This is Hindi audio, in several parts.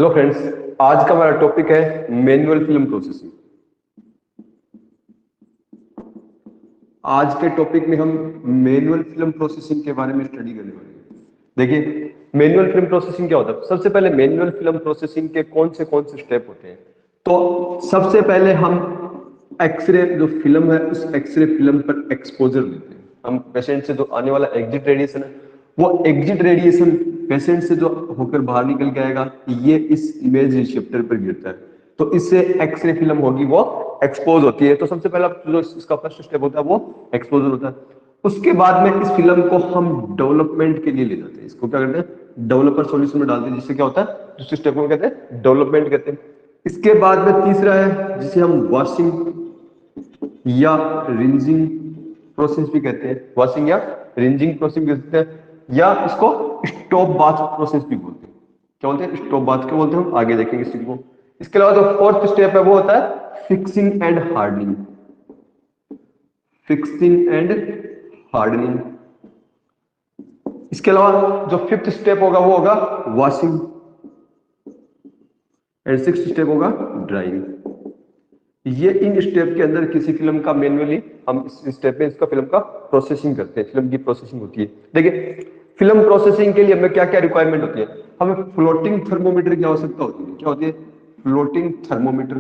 हेलो फ्रेंड्स, आज का हमारा टॉपिक है मैनुअल फिल्म प्रोसेसिंग। आज के टॉपिक में हम मैनुअल फिल्म प्रोसेसिंग के बारे में स्टडी करने वाले हैं। देखिए, मैनुअल फिल्म प्रोसेसिंग क्या होता है। सबसे पहले मैनुअल फिल्म प्रोसेसिंग के कौन से स्टेप होते हैं। तो सबसे पहले हम एक्सरे जो फिल्म है उस एक्सरे फिल्म पर एक्सपोजर लेते हैं। हम पेशेंट से जो आने वाला एग्जिट रेडिएशन है, वो एग्जिट रेडिएशन पेशेंट से जो होकर बाहर निकल के आएगा, ये इस इमेज रिसेप्टर पर गिरता है, तो इससे एक्सरे फिल्म होगी वो एक्सपोज होती है। तो सबसे पहला जो इसका फर्स्ट स्टेप होता है वो एक्सपोजर होता है। उसके बाद में इस फिल्म को हम डेवलपमेंट के लिए ले जाते हैं। इसको क्या करते हैं, डेवलपर सॉल्यूशन में डालते हैं, जिससे क्या होता है, दूसरे स्टेप को कहते हैं डेवलपमेंट कहते हैं। इसके बाद में तीसरा है जिसे हम वॉशिंग या रिंजिंग प्रोसेस भी कहते हैं। वॉशिंग या रिंजिंग प्रोसेस भी कहते हैं, या इसको स्टॉप बाथ प्रोसेस भी बोलते हैं। क्या बोलते हैं, स्टॉप बाथ। क्यों बोलते हैं, हम आगे देखेंगे इस चीज को। इसके अलावा जो फोर्थ स्टेप है वो होता है fixing and hardening. Fixing and hardening. इसके अलावा जो फिफ्थ स्टेप होगा वो होगा वॉशिंग, एंड सिक्स्थ स्टेप होगा ड्राइंग। ये इन स्टेप के अंदर किसी फिल्म का मैन्युअली हम इस स्टेप में इसका फिल्म का प्रोसेसिंग करते हैं, फिल्म की प्रोसेसिंग होती है। देखिए, फिल्म प्रोसेसिंग के लिए हमें क्या क्या रिक्वायरमेंट होती है। हमें फ्लोटिंग थर्मोमीटर की आवश्यकता होती है। क्या होती है, फ्लोटिंग थर्मोमीटर,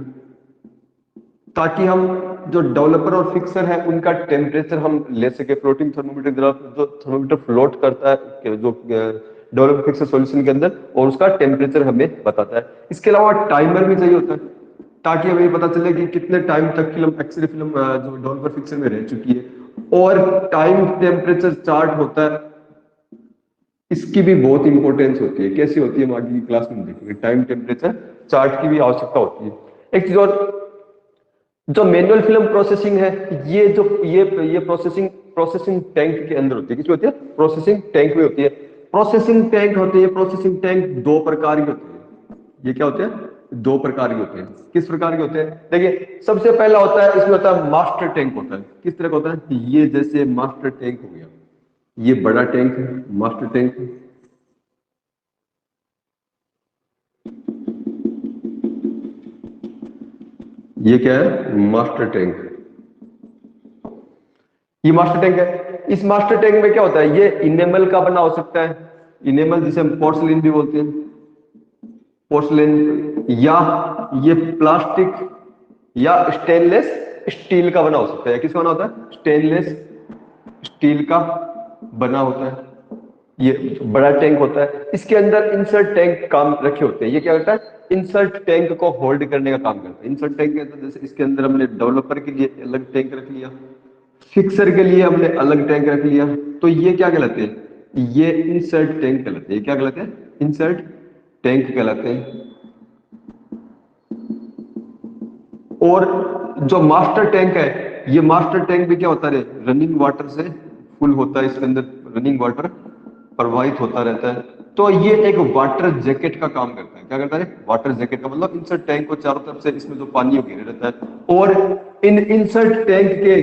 ताकि हम जो डेवलपर और फिक्सर है उनका टेम्परेचर हम ले सके। फ्लोटिंग थर्मोमीटर जो थर्मोमीटर फ्लोट करता है जो डेवलपर फिक्सर सॉल्यूशन के अंदर, और उसका टेम्परेचर हमें बताता है। इसके अलावा टाइमर भी चाहिए होता है, ताकि हमें पता चले कि कितने टाइम तक फिल्म एक्सरे फिल्म जो डेवलपर फिक्सर में रह चुकी है। और टाइम टेम्परेचर चार्ट होता है, इसकी भी बहुत इंपॉर्टेंस होती है। कैसी होती है हम आगे की क्लास में देखेंगे। टाइम टेम्परेचर चार्ट की भी आवश्यकता होती है। एक चीज और, जो मैनुअल फिल्म प्रोसेसिंग है, ये जो ये प्रोसेसिंग टैंक के अंदर होती है। किसमें होती है, प्रोसेसिंग टैंक में होती है। प्रोसेसिंग टैंक होती है, प्रोसेसिंग टैंक दो प्रकार की होती है। ये क्या होते हैं, दो प्रकार के होते हैं। किस प्रकार के होते हैं, देखिए, सबसे पहला होता है, इसमें होता है मास्टर टैंक होता है। किस तरह का होता है, ये जैसे मास्टर टैंक हो गया, ये बड़ा टैंक है मास्टर टैंक। ये क्या है, मास्टर टैंक। ये मास्टर टैंक है। इस मास्टर टैंक में क्या होता है, ये इनेमल का बना हो सकता है। इनेमल जिसे हम पोर्सलिन भी बोलते हैं, पोर्सलिन, या ये प्लास्टिक या स्टेनलेस स्टील का बना हो सकता है। किसका बना होता है, स्टेनलेस स्टील का बना होता है। ये बड़ा टैंक होता है। इसके अंदर इंसर्ट टैंक काम रखे होते हैं। ये क्या करता है, इंसर्ट टैंक को होल्ड करने का काम करता है। इंसर्ट टैंक के अंदर जैसे इसके अंदर हमने डेवलपर के लिए अलग टैंक रख लिया, फिक्सर के लिए हमने अलग टैंक रख लिया, तो ये क्या कहलाते हैं, ये इंसर्ट टैंक कहलाते हैं। क्या कहलाते हैं, इंसर्ट टैंक कहलाते हैं। और जो मास्टर टैंक है, ये मास्टर टैंक भी क्या होता है, रनिंग वाटर से फुल होता है। इसके अंदर रनिंग वाटर प्रवाहित होता रहता है। तो ये एक वाटर जैकेट का काम करता है। क्या करता है, वाटर जैकेट का मतलब इंसर्ट टैंक को चारों तरफ से इसमें जो पानी घेरे रहता है, और इन इंसर्ट टैंक के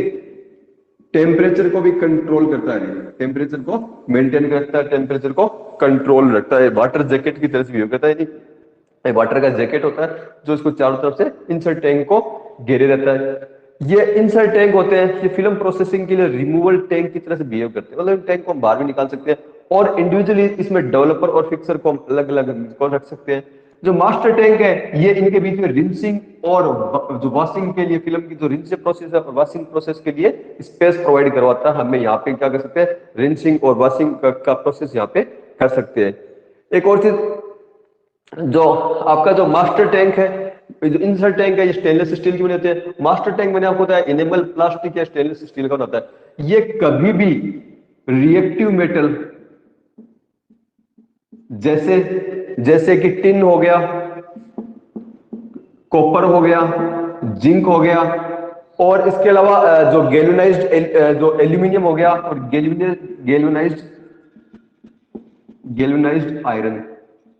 टेम्परेचर को भी कंट्रोल करता है। टेम्परेचर को मेंटेन करता है, टेम्परेचर को कंट्रोल रखता है। वाटर जैकेट की तरह से बिहेव करता है। वाटर का जैकेट होता है जो इसको चारों तरफ से इंसर्ट टैंक को घेरे रहता है। ये इंसर्ट टैंक होते हैं, ये फिल्म प्रोसेसिंग के लिए रिमूवल टैंक की तरह से बिहेव करते हैं। मतलब टैंक को हम बाहर भी निकाल सकते हैं, और इंडिविजुअली इसमें डेवलपर और फिक्सर को हम अलग अलग रख सकते हैं। जो मास्टर टैंक है, ये इनके बीच में रिंसिंग और जो वॉशिंग के लिए, फिल्म की जो रिंसिंग प्रोसेस है और वॉशिंग प्रोसेस के लिए स्पेस प्रोवाइड करवाता है। हमें यहाँ पे क्या कर सकते हैं, रिंसिंग और वॉशिंग का प्रोसेस यहाँ पे कर सकते हैं। एक और चीज, जो आपका जो मास्टर टैंक है, जो इंसर्ट टैंक है, ये स्टेनलेस स्टील की बने होते हैं। मास्टर टैंक मैंने आपको बताया इनेमल प्लास्टिक या स्टेनलेस स्टील का होता है। ये कभी भी रिएक्टिव मेटल जैसे जैसे कि टिन हो गया, कॉपर हो गया, जिंक हो गया, और इसके अलावा जो गैल्वेनाइज्ड जो एल्यूमिनियम हो गया, और गैल्वेनाइज्ड आयरन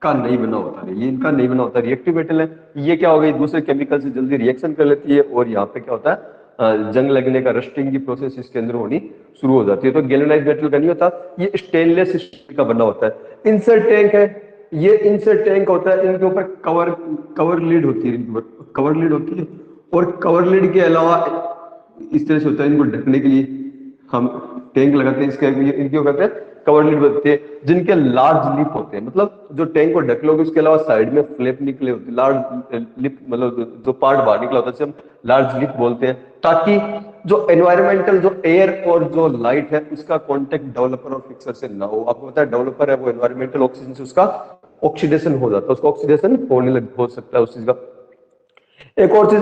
का नहीं बना होता है। ये इनका नहीं बना होता, रिएक्टिव मेटल है। ये क्या हो गई, दूसरे केमिकल से जल्दी रिएक्शन कर लेती है, और यहाँ पे क्या होता है, जंग लगने का, रस्टिंग की प्रोसेस इसके अंदर होनी शुरू हो जाती है। तो गैल्वेनाइज्ड मेटल का नहीं होता, ये स्टेनलेस स्टील का बना होता है। इंसर्ट टैंक है, ये इंसर्ट टैंक होता है, इनके ऊपर कवर कवर लिड होती है, इनके ऊपर कवर लिड होती है। और कवर लिड के अलावा इस तरह से होता है, इनको ढकने के लिए हम टैंक लगाते हैं, इसके इनके कहते हैं कवर लिड बनते हैं, जिनके लार्ज लिप होते हैं। मतलब जो टैंक को ढक लोगे उसके अलावा साइड में फ्लैप निकले होते हैं, लार्ज लिप, मतलब जो पार्ट बाहर निकला होता है, जिसे हम लार्ज लिप बोलते हैं, ताकि जो एनवायरमेंटल जो एयर और जो लाइट है उसका कांटेक्ट डेवलपर और फिक्सर से ना हो। आपको पता है डेवलपर है वो एनवायरमेंटल ऑक्सीजन से उसका ऑक्सीडेशन हो जाता है, उसका ऑक्सीडेशन होने लग हो सकता है उस चीज का। एक और चीज,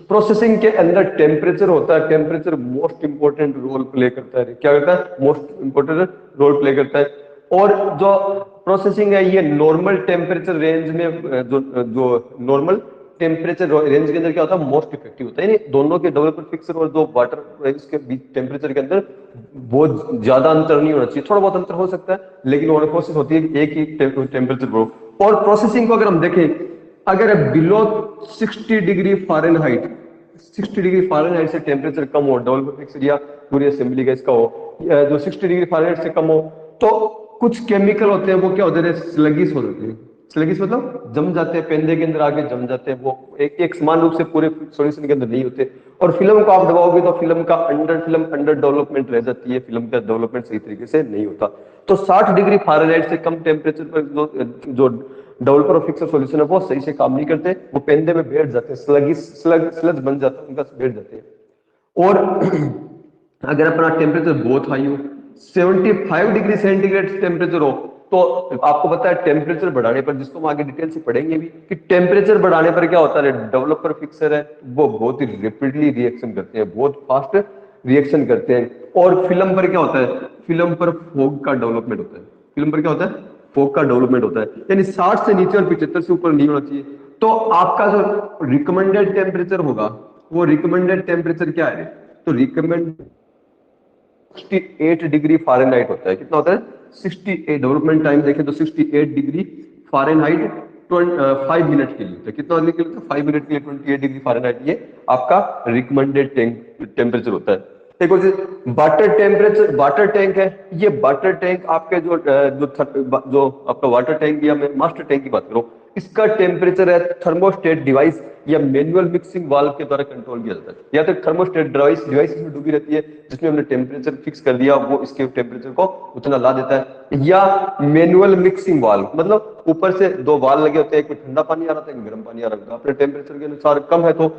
प्रोसेसिंग के अंदर टेम्परेचर होता है, temperature most important role play करता है। क्या करता है? मोस्ट इंपोर्टेंट रोल प्ले करता है। और जो प्रोसेसिंग है ये नॉर्मल टेम्परेचर रेंज में, जो नॉर्मल टेम्परेचर रेंज के अंदर क्या होता है, मोस्ट इफेक्टिव होता है। यानी दोनों के डेवलपर फिक्सर और जो वाटर इसके बीच टेम्परेचर के अंदर बहुत ज्यादा अंतर नहीं होना चाहिए, थोड़ा बहुत अंतर हो सकता है, लेकिन वो कोशिश होती है एक ही टेम्परेचर पर। और प्रोसेसिंग को अगर हम देखें, अगर below 60 degree Fahrenheit, 60 degree Fahrenheit से टेम्परेचर कम हो, डेवलपर फिक्सर या पूरी असेंबली का इसका हो, जो 60 डिग्री फ़ारेनहाइट से कम हो, तो कुछ केमिकल होते हैं वो क्या होते हैं, स्लगिश हो जाते हैं। स्लगिश मतलब जम जाते हैं, पेंदे के अंदर आके जम जाते हैं, वो एक समान रूप से पूरे सॉल्यूशन के अंदर नहीं होते। और फिल्म को आप दबाओगे तो फिल्म अंडर डेवलपमेंट रह जाती है, फिल्म का डेवलपमेंट सही तरीके से नहीं होता। तो 60 डिग्री फ़ारेनहाइट से कम टेम्परेचर पर जो डेवलपर और फिक्सर सॉल्यूशन है वो सही से काम नहीं करते, वो पेंदे में बैठ जाते हैं, स्लज बन जाता है उनका, बैठ जाते हैं। और अगर अपना टेम्परेचर बहुत हाई हो, 75 डिग्री सेंटीग्रेड टेम्परेचर हो, तो आपको पता है टेम्परेचर बढ़ाने पर, जिसको हम आगे डिटेल से पढ़ेंगे भी, कि टेम्परेचर बढ़ाने पर क्या होता है, डेवलपर फिक्सर है वो बहुत ही रेपिडली रिएक्शन करते हैं, बहुत फास्ट रिएक्शन करते हैं। और फिल्म पर क्या होता है, फिल्म पर फोग का डेवलपमेंट होता है, फिल्म पर क्या होता है, फोक का डेवलपमेंट होता है। यानी 60 से नीचे और 75 से ऊपर नहीं होना चाहिए। तो आपका जो रिकमेंडेड टेम्परेचर होगा, वो रिकमेंडेड टेम्परेचर क्या है, तो रिकमेंड 68 डिग्री फ़ारेनहाइट होता है। कितना होता है? 68। डेवलपमेंट टाइम देखें तो 68 डिग्री फ़ारेनहाइट 5 मिनट के लिए होता है। कितना होने के लिए होता है? 5 मिनट के लिए 28 डिग्री फ़ारेनहाइट ये आपका रिकमेंडेड टेम्परेचर होता है। एक और चीज, वाटर टेम्परेचर, वाटर टैंक है, ये वाटर टैंक आपके जो आपका वाटर टैंक या मैं मास्टर टैंक की बात करूं, इसका टेम्परेचर है थर्मोस्टेट डिवाइस या मैनुअल मिक्सिंग वाल्व के द्वारा कंट्रोल किया जाता है। या तो थर्मोस्टेट डिवाइस इसमें डूबी रहती है, जिसमें हमने टेम्परेचर फिक्स कर दिया, वो इसके टेम्परेचर को उतना ला देता है। या मैनुअल मिक्सिंग वाल्व, मतलब ऊपर से दो वाल्व लगे होते हैं, एक में ठंडा पानी आ रहा था, एक गर्म पानी आ रहा था। अपने टेम्परेचर के अनुसार कम है तो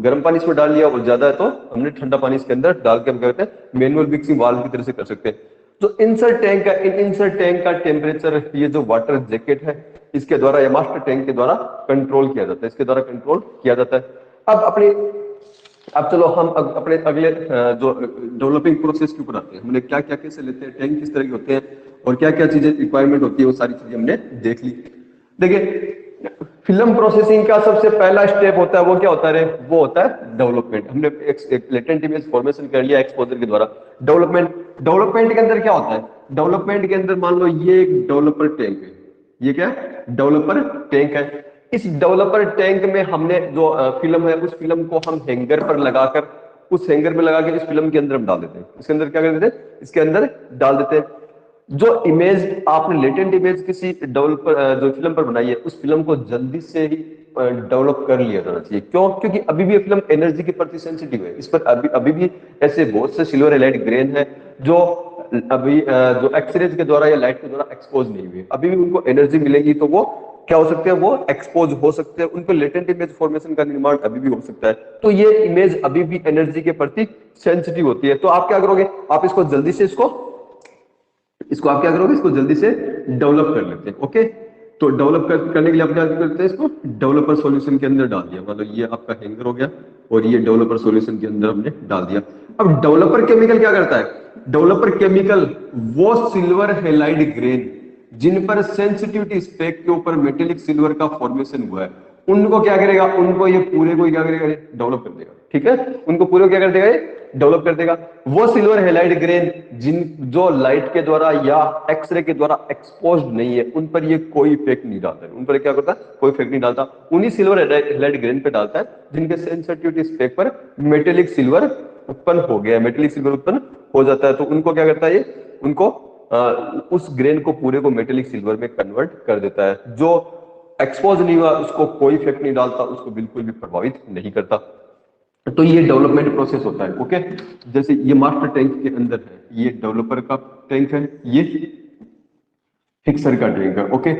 गर्म पानी इसमें डाल लिया, और ज्यादा है तो हमने ठंडा पानी इसके अंदर डाल के हम क्या करते हैं, मैनुअल मिक्सिंग वाल्व की तरह से कर सकते हैं। जो इंसर्ट टैंक है, इंसर्ट टैंक का टेम्परेचर ये जो वाटर जैकेट है इसके द्वारा या मास्टर टैंक के द्वारा कंट्रोल किया जाता है, इसके द्वारा कंट्रोल किया जाता है। अब चलो हम अपने अगले जो डेवलपिंग प्रोसेस के ऊपर आते हैं। हमने क्या क्या कैसे लेते हैं, टैंक किस तरह के होते हैं और क्या क्या चीजें रिक्वायरमेंट होती है, वो सारी चीजें हमने देख ली। देखिए, फिल्म प्रोसेसिंग का सबसे पहला स्टेप होता है, वो क्या होता है, वो होता है डेवलपमेंट। हमने एक लेटेंट इमेज फॉर्मेशन कर लिया एक्सपोजर के द्वारा। डेवलपमेंट के अंदर क्या होता है, डेवलपमेंट के अंदर मान लो ये एक डेवलपर टैंक है, ये क्या है, डेवलपर टैंक है। इस डेवलपर टैंक में हमने जो फिल्म है, उस फिल्म को हम हैंगर पर लगाकर, उस हैंगर में लगा के इस फिल्म के अंदर हम डाल देते हैं। इसके अंदर क्या कर देते हैं, इसके अंदर डाल देते हैं। जो इमेज आपने लेटेंट इमेज किसी डेवलपर जो फिल्म पर बनाई है, उस फिल्म को जल्दी से ही डेवलप कर लिया जाना चाहिए। क्यों? क्योंकि अभी भी ये फिल्म एनर्जी के प्रति सेंसिटिव है। इस पर अभी भी ऐसे बहुत से सिल्वर हैलाइड ग्रेन है जो अभी जो एक्सरेज के द्वारा या लाइट के द्वारा एक्सपोज नहीं हुए। अभी भी उनको एनर्जी मिलेगी तो वो क्या हो सकते हैं, वो एक्सपोज हो सकते हैं, उन पर लेटेंट इमेज फॉर्मेशन का निर्माण अभी भी हो सकता है। तो ये इमेज अभी भी एनर्जी के प्रति सेंसिटिव होती है। तो आप क्या करोगे, आप इसको जल्दी से इसको आप क्या करोगे, इसको जल्दी से डेवलप कर लेते हैं। ओके, तो डेवलप करने के लिए आप क्या करते हैं, इसको डेवलपर सॉल्यूशन के अंदर डाल दिया। मतलब ये आपका हैंगर हो गया और ये डेवलपर सॉल्यूशन के अंदर हमने डाल दिया। अब डेवलपर केमिकल क्या करता है, डेवलपर केमिकल वो सिल्वर हैलाइड ग्रेन जिन पर सेंसिटिविटी स्पेक के ऊपर मेटेलिक सिल्वर का फॉर्मेशन हुआ है, उनको क्या करेगा, उनको ये पूरे को क्या करेगा, डेवलप कर देगा। ठीक है, उनको पूरे को क्या कर देगा, डेवलप कर देगा। वो सिल्वर हैलाइड ग्रेन जो लाइट के द्वारा या एक्सरे के द्वारा एक्सपोज नहीं है, उन पर ये कोई इफेक्ट नहीं डालता है। उन पर क्या करता है, कोई इफेक्ट नहीं डालता। उन्हीं सिल्वर हैलाइड ग्रेन पे डालता है जिनके सेंसिटिविटी स्पेक पर मेटेलिक सिल्वर उत्पन्न हो गया है, मेटेलिक सिल्वर उत्पन्न हो जाता है। तो उनको क्या करता है, ये उनको उस ग्रेन को पूरे को मेटेलिक सिल्वर में कन्वर्ट कर देता है। जो एक्सपोज नहीं हुआ उसको कोई इफेक्ट नहीं डालता, उसको बिल्कुल भी प्रभावित नहीं करता। तो ये डेवलपमेंट प्रोसेस होता है। ओके, जैसे ये मास्टर टैंक के अंदर है, ये डेवलपर का टैंक है, ये फिक्सर का टैंक है। ओके,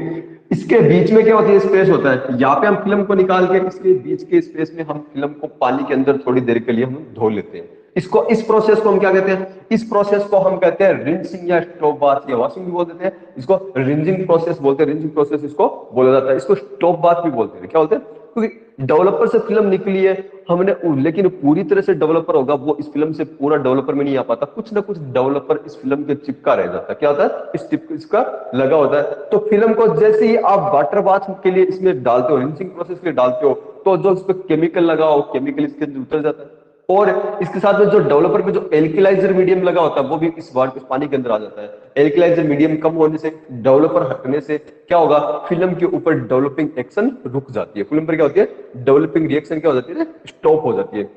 इसके बीच में क्या होती है, स्पेस होता है। यहाँ पे हम फिल्म को निकाल के इसके बीच के स्पेस में हम फिल्म को पानी के अंदर थोड़ी देर के लिए हम धो लेते हैं। इसको, इस प्रोसेस को हम क्या कहते हैं, इस प्रोसेस को हम कहते हैं रिंसिंग या स्टॉप बाथ या वॉशिंग भी बोल देते हैं। इसको रिंजिंग प्रोसेस बोलते हैं, रिंजिंग प्रोसेस इसको बोला जाता है। इसको स्टॉप बाथ भी बोलते हैं। क्या बोलते हैं, क्योंकि डेवलपर से फिल्म निकली है हमने, लेकिन पूरी तरह से डेवलपर होगा वो इस फिल्म से पूरा डेवलपर में नहीं आ पाता, कुछ ना कुछ डेवलपर इस फिल्म के चिपका रह जाता है। क्या होता है, इस टिप इसका लगा होता है। तो फिल्म को जैसे ही आप वाटर बाथ के लिए इसमें डालते हो, रिंसिंग प्रोसेस के लिए डालते हो, तो जो इस पर केमिकल लगा हो केमिकल इसके अंदर उतर जाता है। और इसके साथ में जो डेवलपर में जो एल्कलाइजर मीडियम लगा होता है वो भी इस पानी के अंदर आ जाता है। एल्कलाइजर मीडियम कम होने से, डेवलपर हटने से क्या होगा, फिल्म के ऊपर डेवलपिंग एक्शन रुक जाती है। फिल्म पर क्या होती है, डेवलपिंग रिएक्शन क्या हो जाती है, स्टॉप हो जाती है।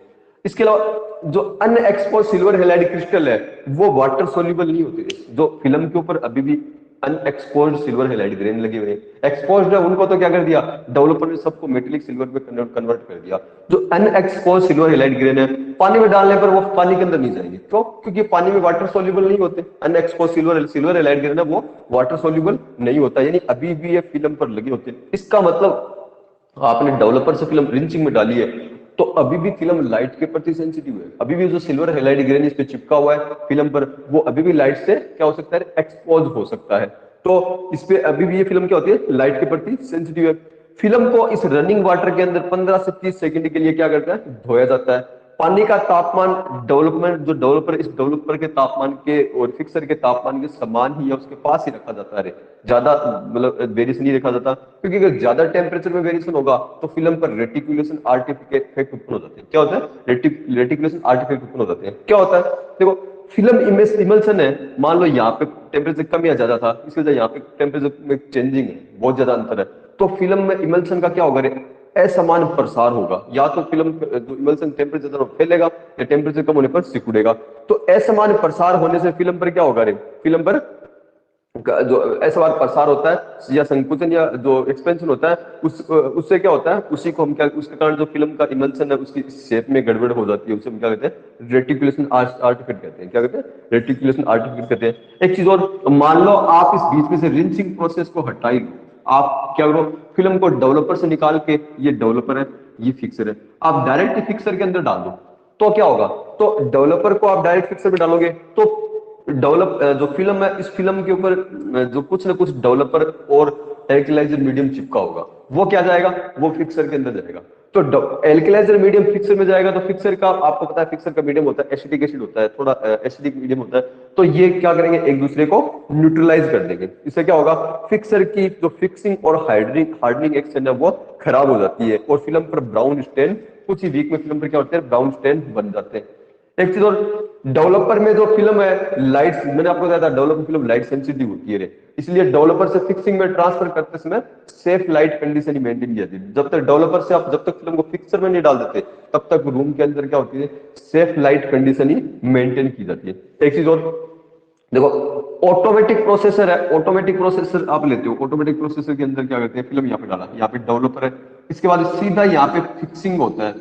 इसके अलावा जो अनएक्सपोज सिल्वर हैलाइड क्रिस्टल है वो वाटर सोल्यूबल नहीं होती है। जो फिल्म के ऊपर अभी भी अनएक्सपोज्ड सिल्वर हैलाइड ग्रेन लगे हुए हैं, एक्सपोज्ड है उनको तो क्या कर दिया डेवलपर ने, सबको मेटेलिक सिल्वर में कन्वर्ट कर दिया। जो अनएक्सपोज्ड सिल्वर हैलाइड ग्रेन है पानी में डालने पर वो पानी के अंदर नहीं जाएंगे। क्यों, क्योंकि पानी में वाटर सोल्यूबल नहीं होते। अनएक्सपोज्ड सिल्वर हैलाइड ग्रेन है वो वाटर सोल्यूबल नहीं होता, यानी अभी भी ये फिल्म पर लगे होते हैं। इसका मतलब आपने डेवलपर से फिल्म रिंचिंग में डाली है तो अभी भी फिल्म लाइट के प्रति सेंसिटिव है। अभी भी जो सिल्वर हैलाइड ग्रेन इस पे चिपका हुआ है फिल्म पर, वो अभी भी लाइट से क्या हो सकता है, एक्सपोज हो सकता है। तो इस पे अभी भी ये फिल्म क्या होती है, लाइट के प्रति सेंसिटिव है। फिल्म को इस रनिंग वाटर के अंदर 15 से 30 सेकंड के लिए क्या करता है, धोया जाता है। पानी का तापमान डेवलपमेंट, जो डेवलपर, इस डेवलपर के तापमान के और फिक्सर के तापमान के समान ही है, उसके पास ही रखा जाता है। ज्यादा मतलब वेरिएशन नहीं रखा जाता, क्योंकि अगर ज्यादा टेम्परेचर में वेरिएशन होगा तो फिल्म पर रेटिकुलेशन आर्टिफैक्ट उत्पन्न हो जाते हैं। क्या होता है, रेटिकुलेशन आर्टिफैक्ट उत्पन्न हो जाते हैं। क्या होता है, देखो फिल्म इमल्सन है, मान लो यहाँ पे टेम्परेचर कम या ज्यादा था, इसकी वजह यहाँ पे टेम्परेचर में चेंजिंग है, बहुत ज्यादा अंतर है। तो फिल्म में इमल्सन का क्या होगा, असमान प्रसार होगा। या तो फिल्म जो इमल्सन टेम्परेचर ज्यादा फैलेगा या टेम्परेचर कम होने पर सिकुड़ेगा। तो असमान प्रसार होने से फिल्म पर क्या होगा, फिल्म पर जो असमान प्रसार होता है या संकुचन या जो एक्सपेंशन होता है उससे क्या होता है, उसी को हम क्या, उसके कारण जो फिल्म का इमल्सन है उसकी शेप में गड़बड़ हो जाती है, उसे हम क्या कहते हैं, रेटिकुलेशन आर्टिफैक्ट कहते हैं। क्या कहते हैं, रेटिकुलेशन आर्टिफैक्ट कहते हैं। एक चीज और, मान लो आप इस बीच में से रिंचिंग प्रोसेस को हटाई, आप क्या करो, फिल्म को डेवलपर से निकाल के, ये डेवलपर है ये फिक्सर है, आप डायरेक्ट फिक्सर के अंदर डाल दो तो क्या होगा, तो डेवलपर को आप डायरेक्ट फिक्सर में डालोगे तो जो फिल्म है, इस फिल्म के ऊपर जो कुछ ना कुछ डेवलपर और एल्कलाइजर मीडियम चिपका होगा, वो क्या जाएगा, वो फिक्सर के अंदर जाएगा। तो एल्कलाइजर मीडियम फिक्सर में जाएगा तो फिक्सर का, आपको पता है फिक्सर का मीडियम होता है एसिटिक एसिड होता है, थोड़ा एसिडिक मीडियम होता है। तो ये क्या करेंगे, एक दूसरे को न्यूट्रलाइज कर देंगे। इससे क्या होगा, फिक्सर की जो फिक्सिंग और हार्डनिंग एक्शन है वो खराब हो जाती है और फिल्म पर ब्राउन स्टेन, कुछ ही वीक में फिल्म पर क्या होते हैं, ब्राउन स्टेन बन जाते हैं। एक चीज और, डेवलपर में जो फिल्म है लाइट, मैंने आपको बताया था डेवलपर फिल्म लाइट सेंसिटिव होती है, इसलिए डेवलपर से फिक्सिंग में ट्रांसफर करते समय सेफ लाइट कंडीशन ही मेंटेन की जाती है। जब तक डेवलपर से आप जब तक फिल्म को फिक्सर में नहीं डाल देते तब तक रूम के अंदर क्या होती है, सेफ लाइट कंडीशन ही मेंटेन की जाती है। एक चीज और देखो, ऑटोमेटिक प्रोसेसर है, ऑटोमेटिक प्रोसेसर आप लेते हो, ऑटोमेटिक प्रोसेसर के अंदर क्या करते हैं, फिल्म यहाँ पे डाला, यहाँ पे डेवलपर है, इसके बाद सीधा यहाँ पे फिक्सिंग होता है,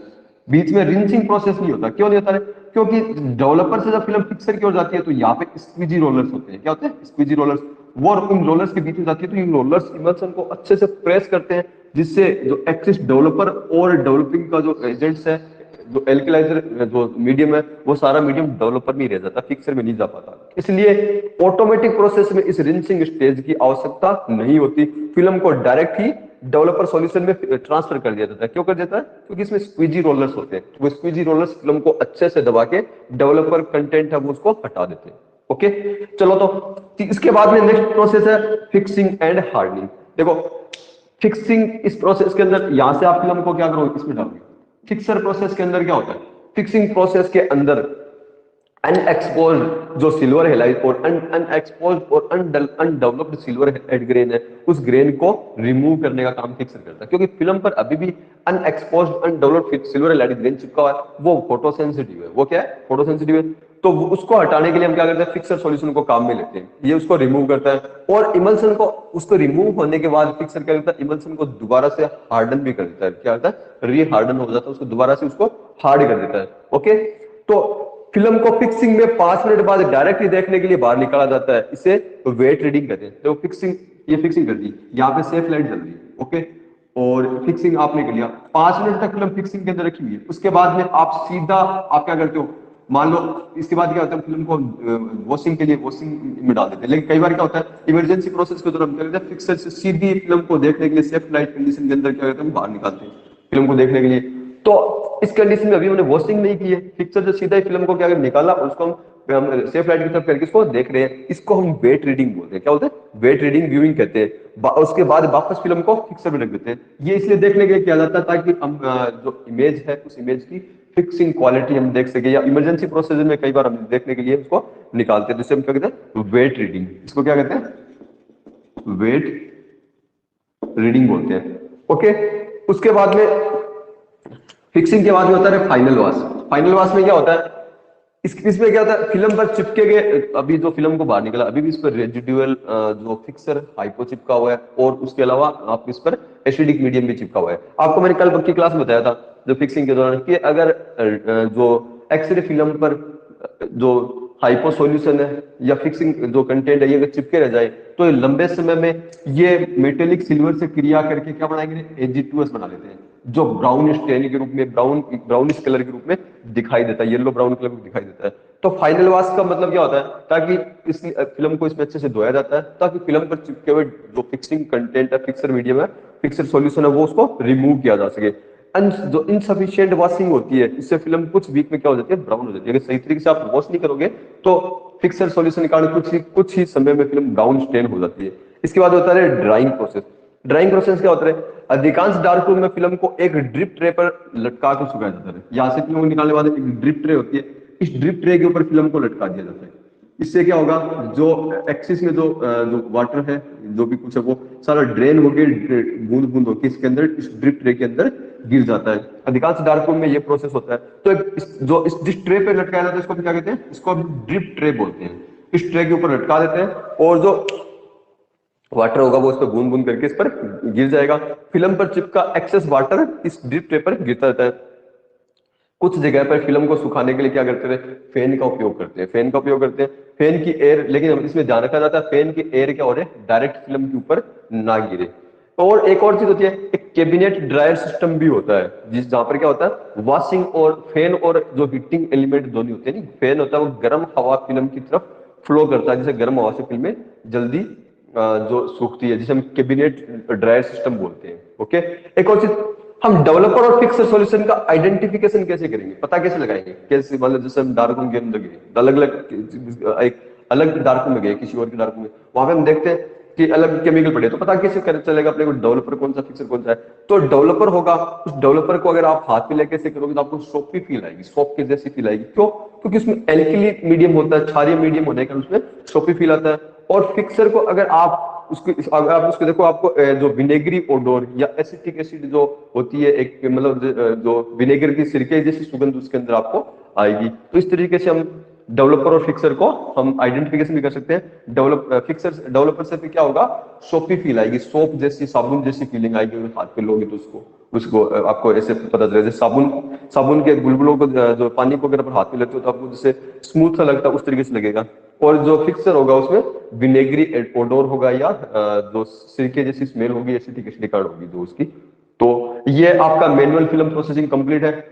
बीच में रिंचिंग प्रोसेस नहीं होता। क्यों नहीं होता है, क्योंकि डेवलपर से जब फिल्म फिक्सर की ओर जाती है तो यहाँ पे स्क्वीजी रोलर्स होते हैं। क्या होते हैं, स्क्वीजी रोलर्स, वो इन रोलर्स के बीच में जाती है तो इन रोलर्स इमल्सन को अच्छे से प्रेस करते हैं, जिससे जो एक्सिस डेवलपर और डेवलपिंग का जो एजेंट्स है, जो एल्कलाइजर जो मीडियम है, वो सारा मीडियम डेवलपर में रह जाता, फिक्सर में नहीं जा पाता। इसलिए ऑटोमेटिक प्रोसेस में इस रिंचिंग स्टेज की आवश्यकता नहीं होती, फिल्म को डायरेक्ट ही डेवलपर सॉल्यूशन में ट्रांसफर कर दिया जाता है। क्यों कर देता है, क्योंकि इसमें स्क्वीजी रोलर्स होते हैं, वो स्क्वीजी रोलर्स फिल्म को अच्छे से दबा के डेवलपर कंटेंट है वो उसको हटा देते हैं। ओके, चलो तो इसके बाद में नेक्स्ट प्रोसेस है फिक्सिंग एंड हार्डनिंग। देखो फिक्सिंग, इस प्रोसेस के अंदर यहां से आप फिल्म को क्या करोगे, इसमें डालोगे। फिक्सर प्रोसेस के अंदर क्या होता है, फिक्सिंग प्रोसेस के अंदर अनएक्सपोज्ड जो सिल्वर हेलाइट और अनएक्सपोज्ड और अनडेवलप्ड सिल्वर हेड ग्रेन है, उस ग्रेन को रिमूव करने का काम फिक्सर करता है। क्योंकि फिल्म पर अभी भी unexposed undeveloped silver halide grain चिपका हुआ है, वो फोटो सेंसिटिव है। वो क्या है? फोटो सेंसिटिव है। तो उसको हटाने के लिए हम क्या करते हैं? फिक्सर सॉल्यूशन को काम में लेते हैं, ये उसको रिमूव करता है। और इमल्सन को, उसको रिमूव होने के बाद फिक्सर क्या करता है? इमल्सन को दोबारा से हार्डन भी कर देता है। क्या करता है? री हार्डन हो जाता है, उसको दोबारा से उसको हार्ड कर देता है। ओके, तो फिल्म को फिक्सिंग में 5 मिनट बाद डायरेक्टली देखने के लिए बाहर निकाला जाता है, इसे वेट रीडिंग कहते हैं। तो फिक्सिंग, ये फिक्सिंग कर दी, यहाँ पे सेफ लाइट जल रही है। ओके, और फिक्सिंग आपने कर लिया, 5 मिनट तक फिल्म फिक्सिंग के अंदर रखी हुई है। उसके बाद में आप सीधा, आप क्या करते हो? मान लो इसके बाद क्या होता है? फिल्म को वॉशिंग के लिए वॉशिंग में डाल देते हैं। लेकिन कई बार क्या होता है? इमरजेंसी प्रोसेस के दौरान क्या करते हैं? फिक्सर से सीधी फिल्म को देखने के लिए सेफ लाइट कंडीशन के अंदर क्या करते हैं? बाहर निकालते हैं फिल्म को देखने के लिए। तो इस कंडीशन में अभी हमने वॉशिंग नहीं की है, फिक्सर जो सीधा ही फिल्म को क्या निकाला, उसको हम सेफ लाइट की तरफ करके इसको देख रहे हैं। इसको हम वेट रीडिंग बोलते हैं। क्या बोलते हैं? वेट रीडिंग व्यूइंग कहते हैं। उसके बाद वापस फिल्म को फिक्सर में रख देते हैं। ये इसलिए देखने के लिए किया जाता है ताकि हम जो इमेज है उस इमेज की फिक्सिंग क्वालिटी हम देख सके, या इमरजेंसी प्रोसेस में कई बार हम देखने के लिए उसको निकालते हैं, जिसे हम क्या कहते हैं? Weight reading. इसको क्या कहते हैं? वेट रीडिंग बोलते हैं। ओके, उसके बाद में फिक्सिंग के बाद में होता है फाइनल वॉश। फाइनल वॉश में क्या होता है? इसमें क्या होता है? फिल्म पर चिपके गए, अभी जो फिल्म को बाहर निकला, अभी भी इस पर रेजिडुअल जो फिक्सर हाइपो चिपका हुआ है, और उसके अलावा आप इस पर एसिडिक मीडियम भी चिपका हुआ है। आपको मैंने कल की क्लास में बताया था जो फिक्सिंग के दौरान कि अगर जो एक्सरे फिल्म पर जो हाइपो सॉल्यूशन है या फिक्सिंग जो कंटेंट है, ये अगर चिपके रह जाए तो लंबे समय में ये मेटेलिक सिल्वर से क्रिया करके क्या बनाएंगे? Ag2S बना लेते हैं, जो ब्राउन स्टेन के रूप में, ब्राउनिश कलर के रूप में दिखाई देता है, येलो ब्राउन कलर में दिखाई देता है। तो फाइनल वॉश का मतलब क्या होता है? ताकि इस फिल्म को इसमें अच्छे से धोया जाता है, ताकि फिल्म पर चिपके हुए जो फिक्सिंग कंटेंट है, फिक्सर मीडियम है, फिक्सर सॉल्यूशन है, वो उसको रिमूव किया जा सके। जो इनसफिशिएंट वॉशिंग होती है, इससे फिल्म कुछ वीक में क्या हो जाती है? ब्राउन हो जाती है। अगर सही तरीके से आप वॉश नहीं करोगे तो फिक्सर सॉल्यूशन के कारण कुछ ही समय में फिल्म ब्राउन स्टेन हो जाती है। इसके बाद होता है ड्राइंग प्रोसेस। ड्राइंग प्रोसेस क्या होता है? अधिकांश डार्क रूम में फिल्म को एक ड्रिप ट्रे पर लटका कर सुखाया जाता है। यहाँ से फिल्म को निकालने के बाद एक ड्रिप ट्रे होती है, इस ड्रिप ट्रे के ऊपर फिल्म को लटका दिया जाता है। इससे क्या होगा? जो एक्सिस में जो वाटर है, जो भी कुछ है, वो सारा ड्रेन होकर बूंद बूंद होकर इसके अंदर, इस ड्रिप ट्रे के अंदर गिर जाता है। अधिकांश डार्क रूम में ये प्रोसेस होता है। तो जो इस जिस ट्रे पे लटकाया जाता है, इसको क्या कहते हैं? इसको ड्रिप ट्रे बोलते हैं। इस ट्रे के ऊपर लटका देते हैं, और जो वाटर होगा वो इस पर बूंद बूंद करके इस पर गिर जाएगा। फिल्म पर चिपका एक्सेस वाटर इस ड्रिप ट्रे पर गिरता रहता है। कुछ जगह पर फिल्म को सुखाने के लिए क्या करते हैं? फैन का उपयोग करते हैं। फैन का उपयोग करते हैं, फैन की एयर, लेकिन इसमें ध्यान रखा जाता है फैन की एयर क्या हो रहे हैं? डायरेक्ट फिल्म के ऊपर ना गिरे। और एक और चीज होती है, एक कैबिनेट ड्रायर जिसम भी होता है, जहां पर क्या होता है? वॉशिंग और फैन और जो हीटिंग एलिमेंट दोनों होते हैं। नहीं, फैन होता है वो गर्म हवा फिल्म की तरफ फ्लो करता है, जिसे गर्म हवा से फिल्में जल्दी जो सूखती है, जिसे हम कैबिनेट ड्रायर सिस्टम बोलते हैं। ओके, एक और चीज, हम डेवलपर और फिक्सर सॉल्यूशन का आइडेंटिफिकेशन कैसे करेंगे? पता कैसे लगाएंगे? कैसे? मतलब जैसे हम डार्क रूम के अंदर गए, अलग अलग एक अलग डार्क रूम में गए, किसी और के डार्क रूम में, वहां पे हम देखते हैं कि अलग केमिकल पड़े, तो पता कैसे चलेगा अपने को डेवलपर कौन सा, फिक्सर कौन सा है? तो डेवलपर होगा, उस डेवलपर को अगर आप हाथ में लेके ऐसे करोगे तो आपको सोपी फील आएगी, सोप के जैसी फील आएगी। क्यों? क्योंकि उसमें एल्कली मीडियम होता है, क्षारीय मीडियम होने के कारण उसमें सोपी फील आता है। और फिक्सर को अगर आप उसको देखो, आपको जो विनेगरी ओडोर या एसिटिक एसिड जो होती है, एक मतलब जो विनेगर की सिरके जैसी सुगंध उसके अंदर आपको आएगी। तो इस तरीके से हम डेवलपर और फिक्सर को हम आइडेंटिफिकेशन भी कर सकते हैं। डेवलपर से क्या होगा? सोपी फील आएगी, सोप जैसी, साबुन जैसी फीलिंग आएगी। हाथ पे लोगे तो उसको आपको ऐसे पता चलेगा, जैसे साबुन के बुलबुलों को, जो पानी को अगर आप हाथ में लेते हो तो आपको जैसे स्मूथ सा लगता है, उस तरीके से लगेगा। और जो फिक्सर होगा उसमें विनेगरी ओडोर होगा, या जो सिरके जैसी स्मेल होगी, एसिटिक एसिड होगी जो उसकी। तो ये आपका मैनुअल फिल्म प्रोसेसिंग कंप्लीट है।